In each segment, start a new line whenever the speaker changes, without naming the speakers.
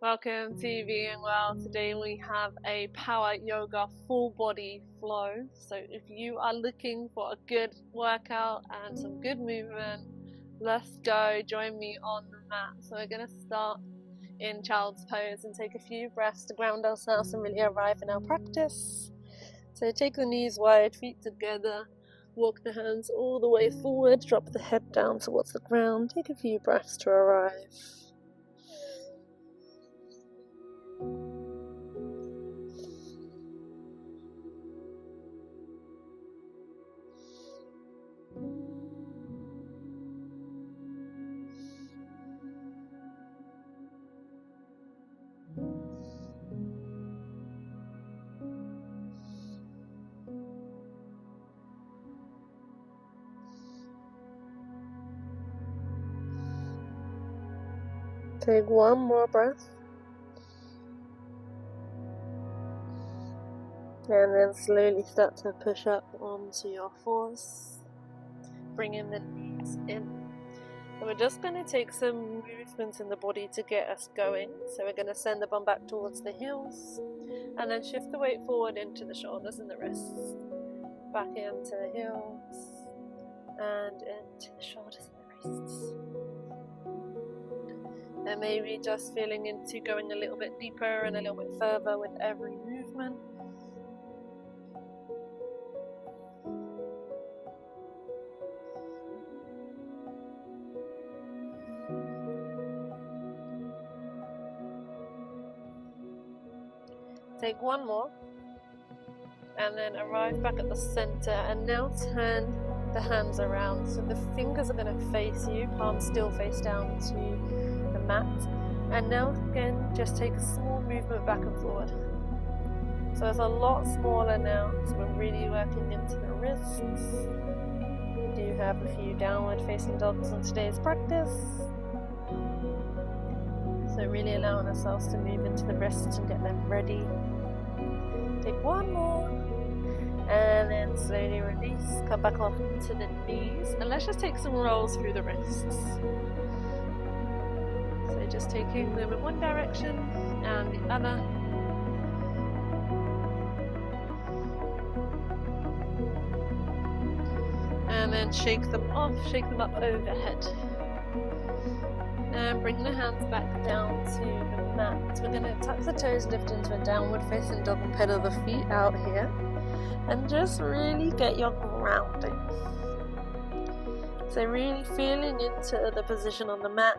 Welcome to Being Well. Today we have a power yoga full body flow. So if you are looking for a good workout and some good movement, let's go. Join me on the mat. So we're going to start in child's pose and take a few breaths to ground ourselves and really arrive in our practice. So take the knees wide, feet together, walk the hands all the way forward, drop the head down towards the ground. Take a few breaths to arrive. Take one more breath. And then slowly start to push up onto your fours, bringing the knees in. And we're just going to take some movements in the body to get us going. So we're going to send the bum back towards the heels, and then shift the weight forward into the shoulders and the wrists, back into the heels, and into the shoulders and the wrists. And maybe just feeling into going a little bit deeper and a little bit further with every movement. Take one more, and then arrive back at the center, and now turn the hands around. So the fingers are going to face you, palms still face down to the mat. And now again, just take a small movement back and forward. So it's a lot smaller now, so we're really working into the wrists. We do have a few downward facing dogs in today's practice. So really allowing ourselves to move into the wrists and get them ready. Take one more, and then slowly release, come back off to the knees, and let's just take some rolls through the wrists. So just taking them in one direction and the other. And then shake them off, shake them up overhead. And bring the hands back down to the mat. We're going to tuck the toes, lift into a downward facing dog and pedal the feet out here. And just really get your grounding. So really feeling into the position on the mat.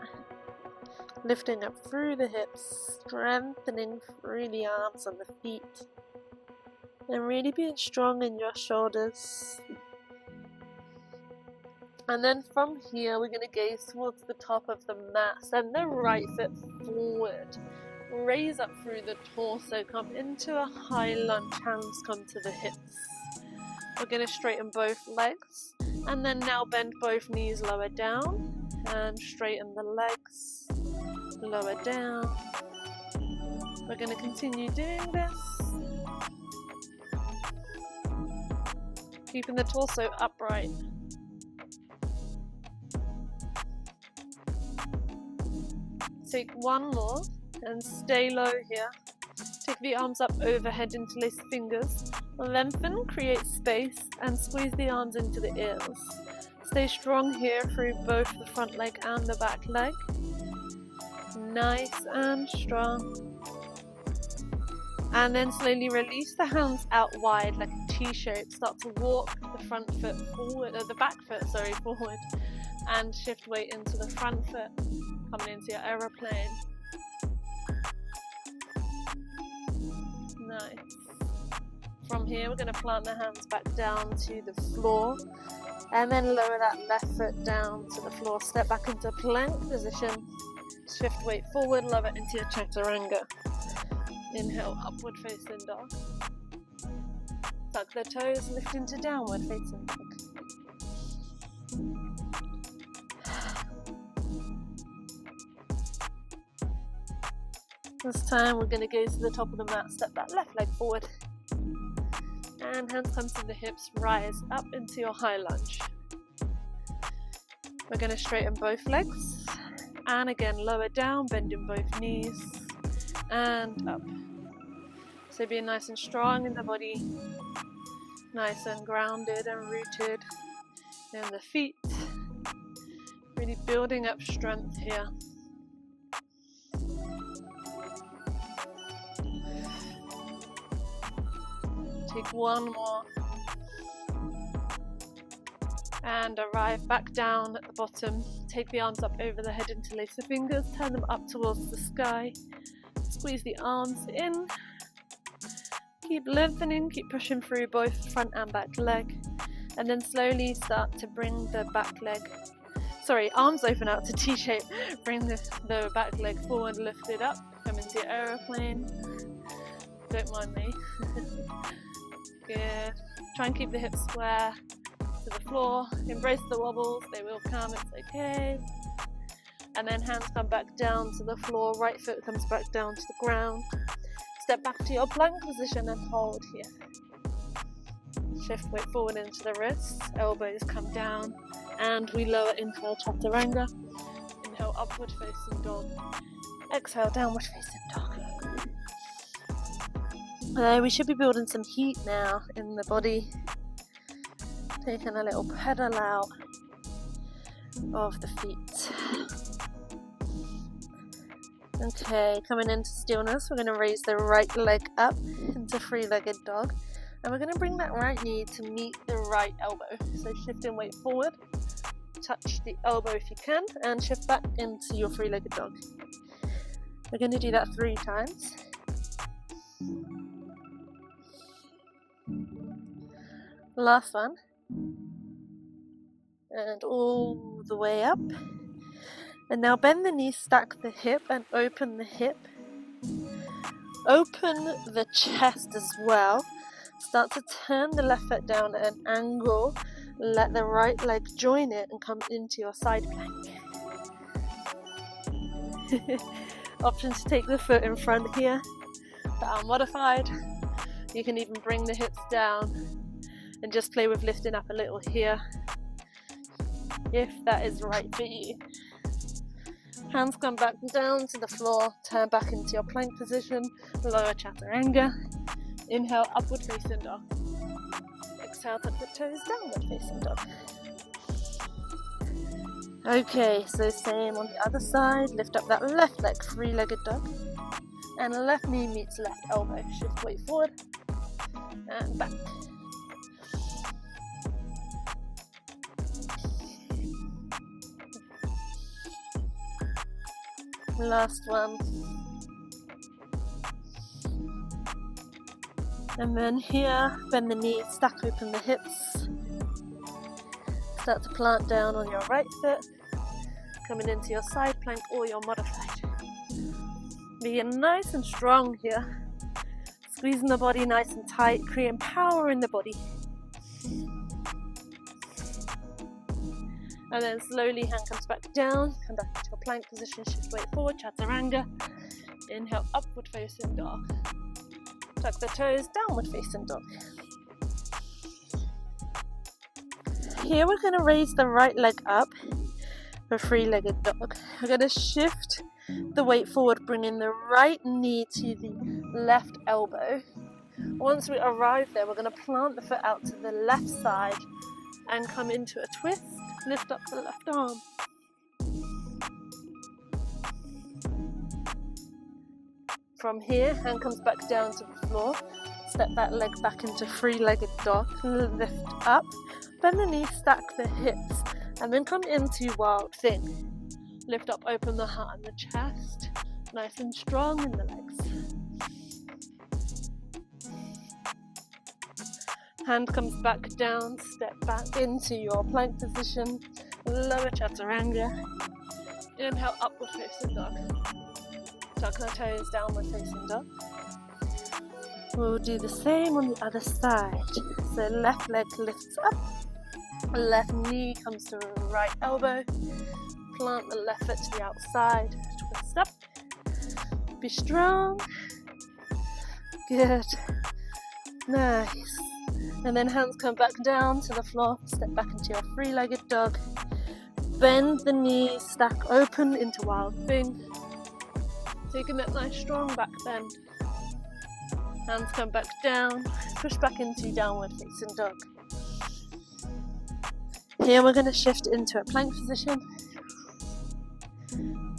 Lifting up through the hips, strengthening through the arms and the feet. And really being strong in your shoulders. And then from here, we're going to gaze towards the top of the mat. Send the right foot forward. Raise up through the torso. Come into a high lunge. Hands come to the hips. We're going to straighten both legs. And then now bend both knees lower down. And straighten the legs. Lower down. We're going to continue doing this. Keeping the torso upright. Take one more and stay low here. Take the arms up overhead, interlace the fingers. Lengthen, create space, and squeeze the arms into the ears. Stay strong here through both the front leg and the back leg. Nice and strong. And then slowly release the hands out wide like a T-shape. Start to walk the front foot forward, or the back foot, forward. And shift weight into the front foot. Coming into your aeroplane. Nice. From here, we're going to plant the hands back down to the floor. And then lower that left foot down to the floor. Step back into plank position. Shift weight forward, lower into your chaturanga. Inhale, upward facing dog. Tuck the toes, lift into downward facing dog. This time we're going to gaze to the top of the mat, step that left leg forward. And hands come to the hips, rise up into your high lunge. We're going to straighten both legs. And again, lower down, bending both knees. and up. So being nice and strong in the body, nice and grounded and rooted in the feet, really building up strength here. Take one more and arrive back down at the bottom. Take the arms up over the head, interlace the fingers, turn them up towards the sky, squeeze the arms in, keep lengthening, keep pushing through both front and back leg, and then slowly start to bring the back leg, arms open out to T-shape, bring the back leg forward, lift it up, come into your aeroplane, don't mind me. Good. Try and keep the hips square to the floor, embrace the wobbles, they will come, it's okay. And then hands come back down to the floor, right foot comes back down to the ground. Step back to your plank position and hold here. Shift weight forward into the wrists, elbows come down, and we lower. Inhale, chaturanga. Inhale, upward facing dog. Exhale, downward facing dog. We should be building some heat now in the body. Taking a little pedal out of the feet. Okay, coming into stillness, we're going to raise the right leg up into three-legged dog. And we're going to bring that right knee to meet the right elbow. So shifting weight forward, touch the elbow if you can, and shift back into your three-legged dog. We're going to do that 3 times. Last one. And all the way up. And now bend the knee, stack the hip, and open the hip. Open the chest as well. Start to turn the left foot down at an angle. Let the right leg join it and come into your side plank. Option to take the foot in front here. That are modified. You can even bring the hips down and just play with lifting up a little here, if that is right for you. Hands come back down to the floor, turn back into your plank position, lower chaturanga. Inhale, upward facing dog. Exhale, tuck the toes, downward facing dog. Okay, so same on the other side. Lift up that left leg, three-legged dog. And left knee meets left elbow. Shift weight forward and back. Last one. And then here, bend the knees, stack open the hips. Start to plant down on your right foot, coming into your side plank or your modified. Being nice and strong here. Squeezing the body nice and tight, creating power in the body. And then slowly, hand comes back down, come back into a plank position, shift weight forward, chaturanga. Inhale, upward facing dog. Tuck the toes, downward facing dog. Here we're going to raise the right leg up for three-legged dog. We're going to shift the weight forward, bringing the right knee to the left elbow. Once we arrive there, we're going to plant the foot out to the left side and come into a twist. Lift up the left arm. From here, hand comes back down to the floor. Step that leg back into three-legged dog. Lift up. Bend the knees, stack the hips. And then come into wild thing. Lift up, open the heart and the chest. Nice and strong in the legs. Hand comes back down, step back into your plank position, lower chaturanga. Inhale, upward facing dog. Tuck the toes, downward facing dog. We'll do the same on the other side. So left leg lifts up, left knee comes to right elbow. Plant the left foot to the outside, twist up. Be strong. Good. Nice. And then hands come back down to the floor, step back into your three-legged dog. Bend the knees, stack open into wild thing. Taking that nice strong back bend. Hands come back down, push back into downward facing dog. Here we're going to shift into a plank position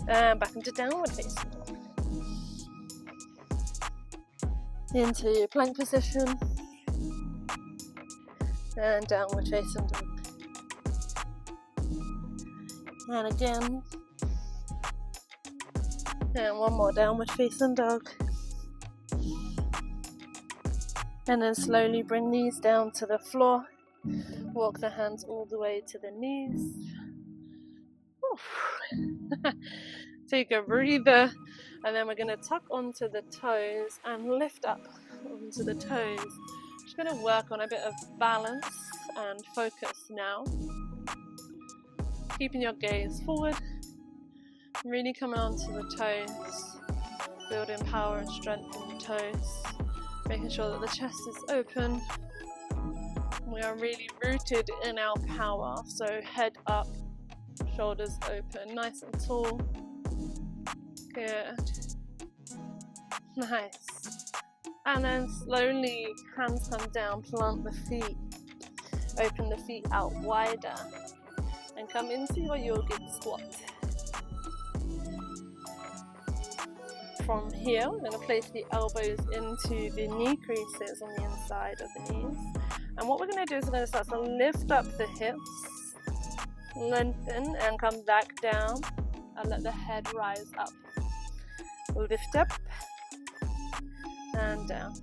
and back into downward facing dog. Into plank position and downward facing dog. And again, and one more downward facing dog. And then slowly bring knees down to the floor. Walk the hands all the way to the knees. Take a breather, and then we're going to tuck onto the toes and lift up onto the toes. Just going to work on a bit of balance and focus now. Keeping your gaze forward, really coming onto the toes, building power and strength in the toes, making sure that the chest is open. We are really rooted in our power, so head up, shoulders open, nice and tall. Good. Nice. And then slowly, hands come down, plant the feet, open the feet out wider, and come into your yogic squat. From here, we're going to place the elbows into the knee creases on the inside of the knees. And what we're going to do is we're going to start to lift up the hips, lengthen and come back down, and let the head rise up. Lift up and down,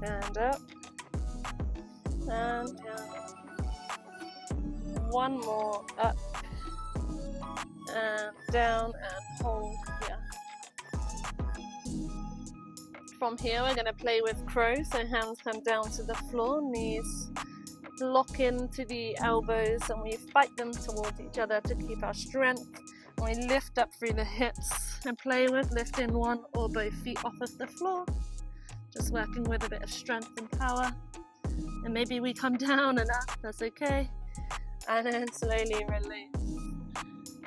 and up and down. One more, up and down, and hold here. From here we're going to play with crow, so hands come down to the floor, knees lock into the elbows, and we fight them towards each other to keep our strength. And we lift up through the hips and play with lifting one or both feet off of the floor, just working with a bit of strength and power. And maybe we come down and up, that's okay. And then slowly release.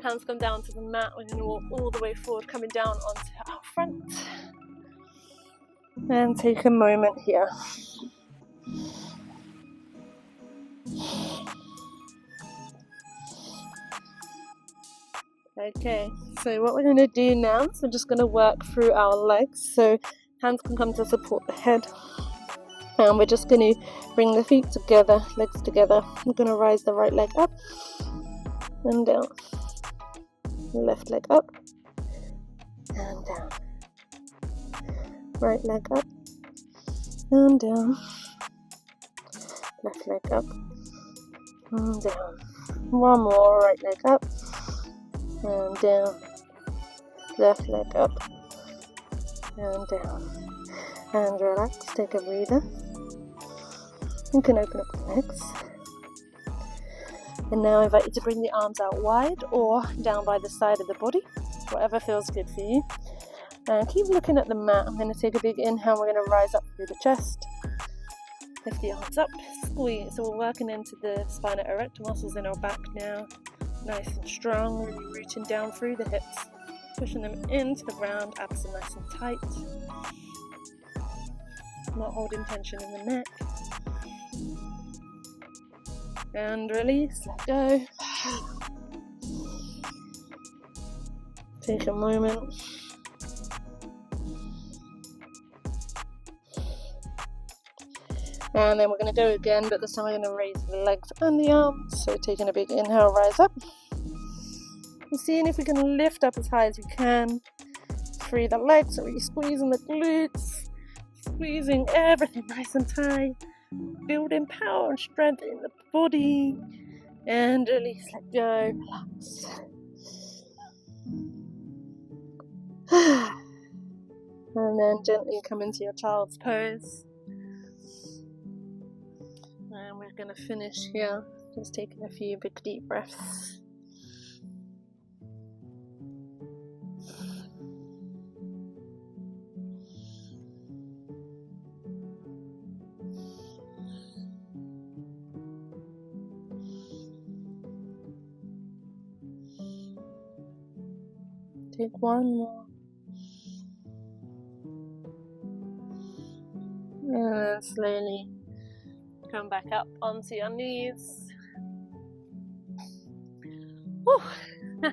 Hands come down to the mat. We're going to walk all the way forward, coming down onto our front. And take a moment here. Okay, so what we're going to do now is we're just going to work through our legs. So hands can come to support the head. And we're just going to bring the feet together, legs together. We're going to rise the right leg up and down. Left leg up and down. Right leg up and down. Left leg up and down. One more, right leg up and down. Left leg up and down. And relax, take a breather. You can open up the legs. And now I invite you to bring the arms out wide or down by the side of the body, whatever feels good for you. And keep looking at the mat. I'm going to take a big inhale. We're going to rise up through the chest. Lift the arms up, squeeze. So we're working into the spina erector muscles in our back now. Nice and strong, really rooting down through the hips. Pushing them into the ground, abs are nice and tight. Not holding tension in the neck. And release, let go. Take a moment. And then we're going to go again, but this time we're going to raise the legs and the arms. So taking a big inhale, rise up. And seeing if we can lift up as high as we can. Through the legs, so really squeezing the glutes. Squeezing everything nice and tight. Building power and strength in the body. And release, let go, relax. And then gently come into your child's pose. And we're going to finish here, just taking a few big deep breaths. Take one more. And then slowly come back up onto your knees. Whew.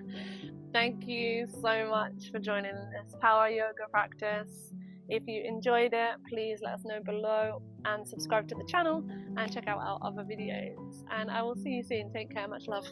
Thank you so much for joining this power yoga practice. If you enjoyed it, please let us know below and subscribe to the channel and check out our other videos. And I will see you soon. Take care. Much love.